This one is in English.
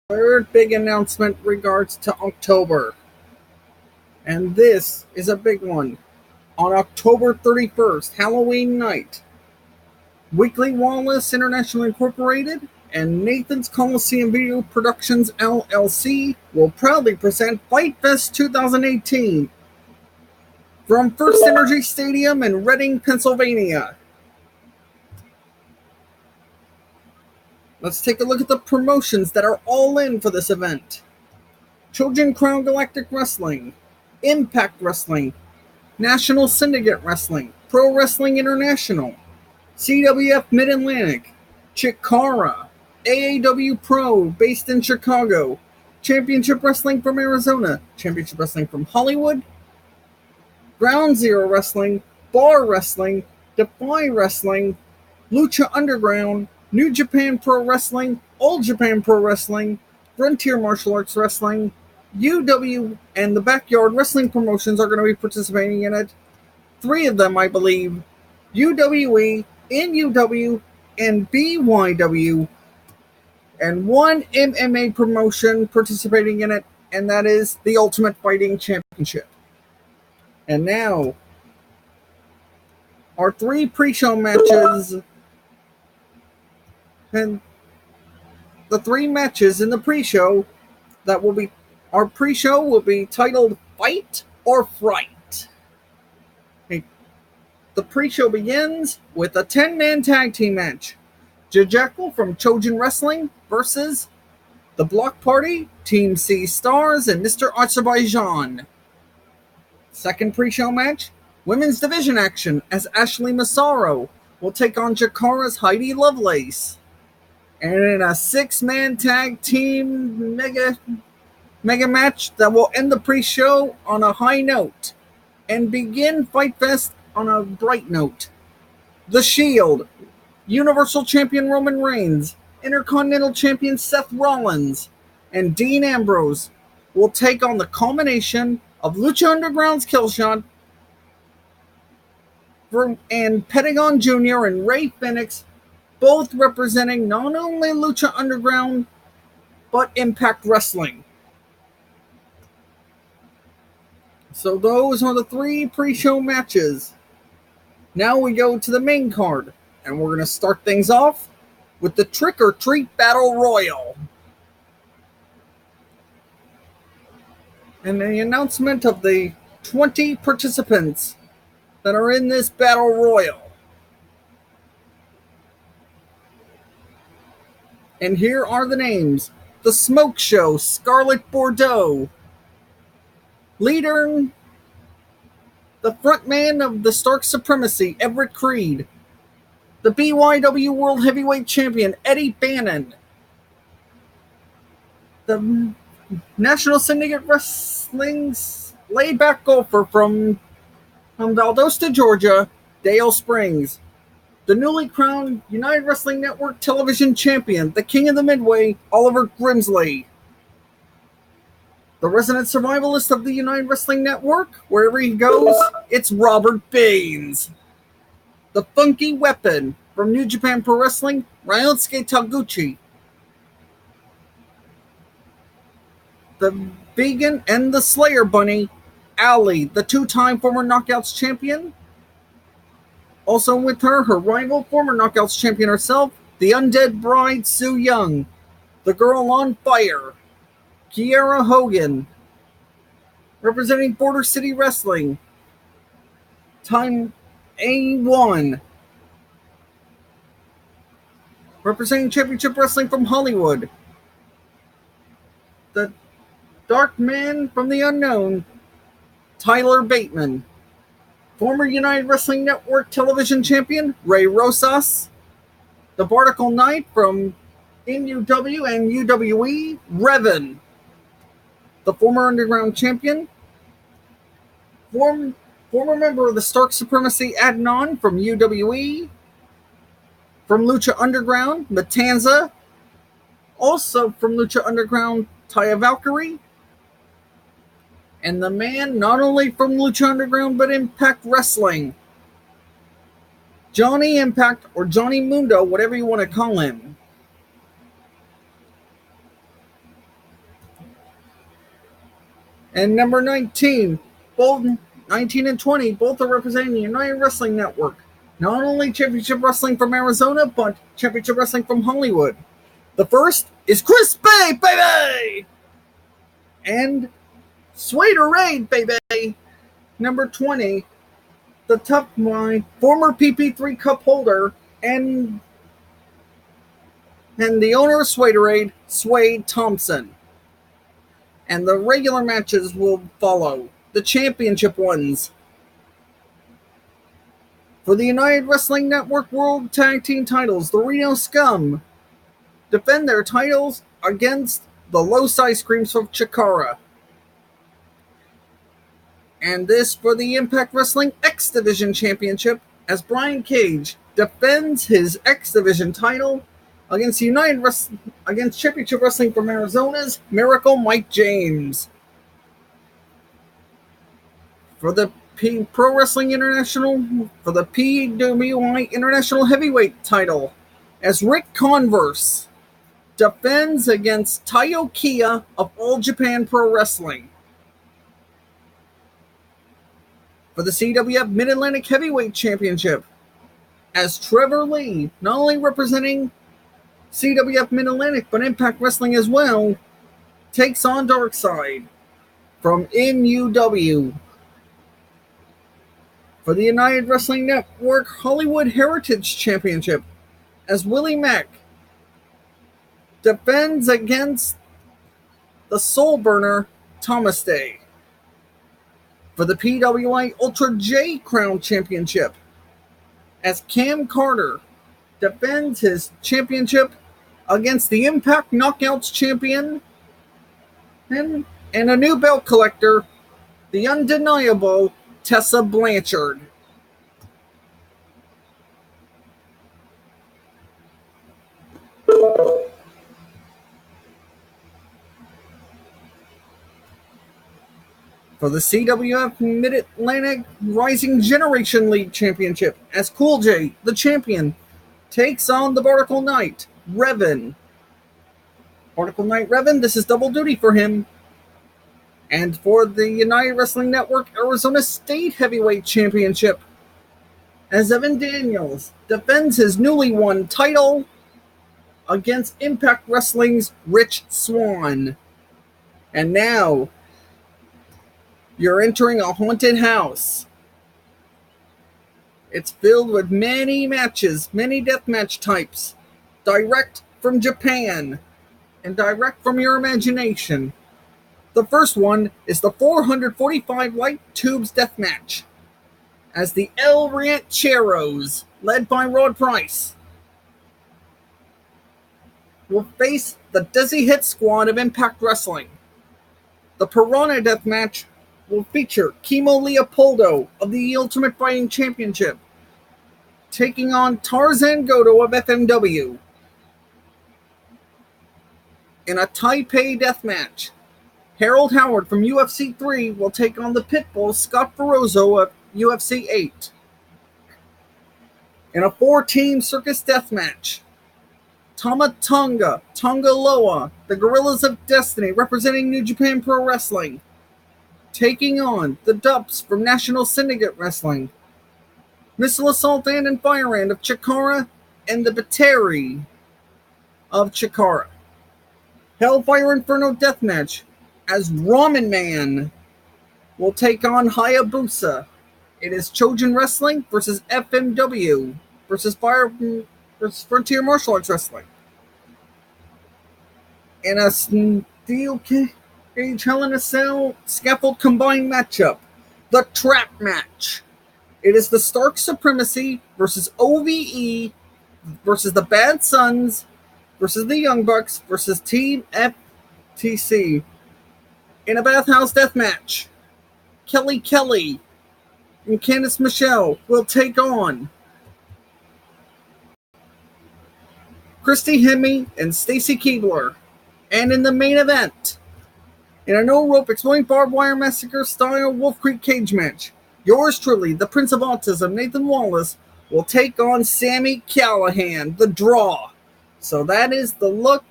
Third big announcement regards to October. And this is a big one. On October 31st, Halloween night, Weekly Wallace International Incorporated and Nathan's Coliseum Video Productions LLC will proudly present Fight Fest 2018 from FirstEnergy Stadium in Reading, Pennsylvania. Let's take a look at the promotions that are all in for this event. Children Crown Galactic Wrestling, Impact Wrestling, National Syndicate Wrestling, Pro Wrestling International, CWF Mid-Atlantic, Chikara, AAW Pro based in Chicago, Championship Wrestling from Arizona, Championship Wrestling from Hollywood, Ground Zero Wrestling, Bar Wrestling, Defy Wrestling, Lucha Underground, New Japan Pro Wrestling, All Japan Pro Wrestling, Frontier Martial Arts Wrestling, UW, and the Backyard Wrestling promotions are going to be participating in it. 3 of them, I believe, UWE, NUW, and BYW, and 1 MMA promotion participating in it, and that is the Ultimate Fighting Championship. And now, our 3 pre-show matches. And the 3 matches in the pre-show that will be our pre-show will be titled Fight or Fright. The pre-show begins with a 10-man tag team match. Jackal from Chojin Wrestling versus the Block Party, Team C Stars, and Mr. Azerbaijan. Second pre-show match, women's division action as Ashley Massaro will take on Jakara's Heidi Lovelace. And in a 6-man tag team mega match that will end the pre-show on a high note and begin Fight Fest on a bright note. The Shield, Universal Champion Roman Reigns, Intercontinental Champion Seth Rollins, and Dean Ambrose will take on the culmination of Lucha Underground's Killshot and Pentagon Jr. and Rey Fenix, both representing not only Lucha Underground, but Impact Wrestling. So those are the 3 pre-show matches. Now we go to the main card, and we're going to start things off with the Trick or Treat Battle Royal. And the announcement of the 20 participants that are in this Battle Royal. And here are the names. The Smoke Show, Scarlett Bordeaux. Leader, the frontman of the Stark Supremacy, Everett Creed. The BYW World Heavyweight Champion, Eddie Bannon. The National Syndicate Wrestling's laid-back golfer from Valdosta, Georgia, Dale Springs. The newly crowned United Wrestling Network television champion, the King of the Midway, Oliver Grimsley. The resident survivalist of the United Wrestling Network, wherever he goes, it's Robert Baines. The Funky Weapon from New Japan Pro Wrestling, Ryosuke Taguchi. The Vegan and the Slayer Bunny, Ali, the 2-time former Knockouts champion. Also with her rival, former Knockouts champion herself, the Undead Bride, Sue Young. The Girl on Fire, Kiera Hogan. Representing Border City Wrestling, Time A1. Representing Championship Wrestling from Hollywood, the Dark Man from the Unknown, Tyler Bateman. Former United Wrestling Network television champion, Ray Rosas. The Barnacle Knight from NUW and UWE, Revan. The former Underground champion, former member of the Stark Supremacy, Adnan from UWE. From Lucha Underground, Matanza. Also from Lucha Underground, Taya Valkyrie. And the man not only from Lucha Underground, but Impact Wrestling, Johnny Impact, or Johnny Mundo, whatever you want to call him. And number 19, both 19 and 20, both are representing the United Wrestling Network. Not only Championship Wrestling from Arizona, but Championship Wrestling from Hollywood. The first is Chris Bay, baby! And Swader Raid, baby! Number 20, the Tough Guy, former PP3 Cup holder, and the owner of Swaderade, Swade Thompson. And the regular matches will follow, the championship ones. For the United Wrestling Network World Tag Team titles, the Reno Scum defend their titles against the Los Ice Creams of Chikara. And this for the Impact Wrestling X Division Championship, as Brian Cage defends his X Division title against against Championship Wrestling from Arizona's Miracle Mike James. For the Pro Wrestling International, for the PWI International Heavyweight title, as Rick Converse defends against Taiyo Kia of All Japan Pro Wrestling. For the CWF Mid-Atlantic Heavyweight Championship, as Trevor Lee, not only representing CWF Mid-Atlantic, but Impact Wrestling as well, takes on Darkside from NUW. For the United Wrestling Network Hollywood Heritage Championship, as Willie Mack defends against the Soul Burner, Thomas Day. For the PWI Ultra J Crown Championship, as Cam Carter defends his championship against the Impact Knockouts champion and a new belt collector, the undeniable Tessa Blanchard. For the CWF Mid-Atlantic Rising Generation League Championship, as Cool J, the champion, takes on the Barnacle Knight, Revan. Barnacle Knight Revan, this is double duty for him. And for the United Wrestling Network Arizona State Heavyweight Championship, as Evan Daniels defends his newly won title against Impact Wrestling's Rich Swann. And now, you're entering a haunted house. It's filled with many matches, many deathmatch types, direct from Japan and direct from your imagination. The first one is the 445 light tubes deathmatch, as the El Rancheros, led by Rod Price, will face the Desi Hit Squad of Impact Wrestling. The Piranha deathmatch will feature Kimo Leopoldo of the Ultimate Fighting Championship taking on Tarzan Goto of FMW. In a Taipei deathmatch, Harold Howard from UFC 3 will take on the Pitbull Scott Ferozzo of UFC 8. In a 4-team circus deathmatch, Tama Tonga Loa, the Gorillas of Destiny representing New Japan Pro Wrestling, taking on the Dupps from National Syndicate Wrestling, Missile Assault and Fire of Chikara, and the Bateri of Chikara. Hellfire Inferno Deathmatch, as Ramen Man will take on Hayabusa. It is Chojin Wrestling versus FMW versus Frontier Martial Arts Wrestling. In a steel cage Hell in a Cell scaffold combined matchup, the Trap Match. It is the Stark Supremacy versus OVE versus the Bad Sons versus the Young Bucks versus Team FTC. In a Bathhouse Deathmatch, Kelly and Candice Michelle will take on Christy Hemme and Stacy Keebler. And in the main event, in a no-rope exploding barbed wire massacre style Wolf Creek cage match, yours truly, the Prince of Autism, Nathan Wallace, will take on Sammy Callahan, the Draw. So that is the look